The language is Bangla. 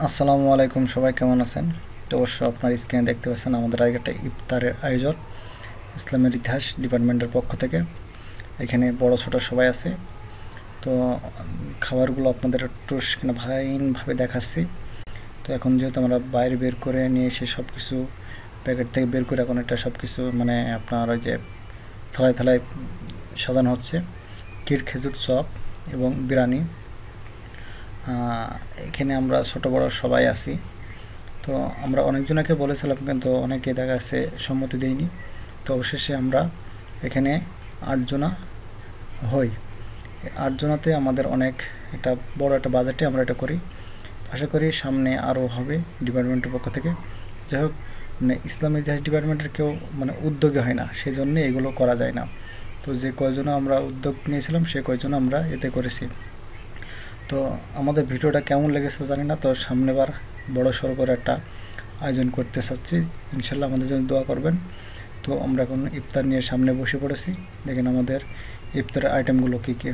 আসসালামু আলাইকুম, সবাই কেমন আছেন? তো অবশ্য আপনার স্ক্রিনে দেখতে পাচ্ছেন আমাদের আগে একটা ইফতারের আয়োজন ইসলামের ইতিহাস ডিপার্টমেন্টের পক্ষ থেকে। এখানে বড় ছোট সবাই আছে। তো খাবারগুলো আপনাদের একটু ভাবে দেখাচ্ছি। তো এখন যেহেতু আমরা বাইরে বের করে নিয়ে এসে সব কিছু প্যাকেট থেকে বের করে এখন এটা সব কিছু মানে আপনার ওই যে থালায় থালায় সাজানো হচ্ছে। ক্ষীর খেজুর চপ এবং বিরিয়ানি। এখানে আমরা ছোট বড় সবাই আছি। তো আমরা অনেকজনকে বলেছিলাম কিন্তু অনেকে দেখা যাচ্ছে সম্মতি দেয়নি। তো অবশেষে আমরা এখানে 8 জনা হই। 8 জনাতে আমাদের অনেক একটা বড় একটা বাজেটে আমরা এটা করি। আশা করি সামনে আরও হবে ডিপার্টমেন্টের পক্ষ থেকে। যাই হোক, মানে ইসলামী ইতিহাস ডিপার্টমেন্টের কেউ মানে উদ্যোগী হয় না, সেই জন্যে এগুলো করা যায় না। তো যে কয়জন আমরা উদ্যোগ নিয়েছিলাম সে কয়জন আমরা এতে করেছি। তো আমাদের ভিডিওটা কেমন লেগেছে জানি না। তো সামনেবার বড় সড়ো করে একটা আয়োজন করতে চাচ্ছি, ইনশাল্লাহ আমাদের জন্য দোয়া করবেন। তো আমরা এখন ইফতার নিয়ে সামনে বসে পড়েছি। দেখেন আমাদের ইফতারের আইটেমগুলো কী কী।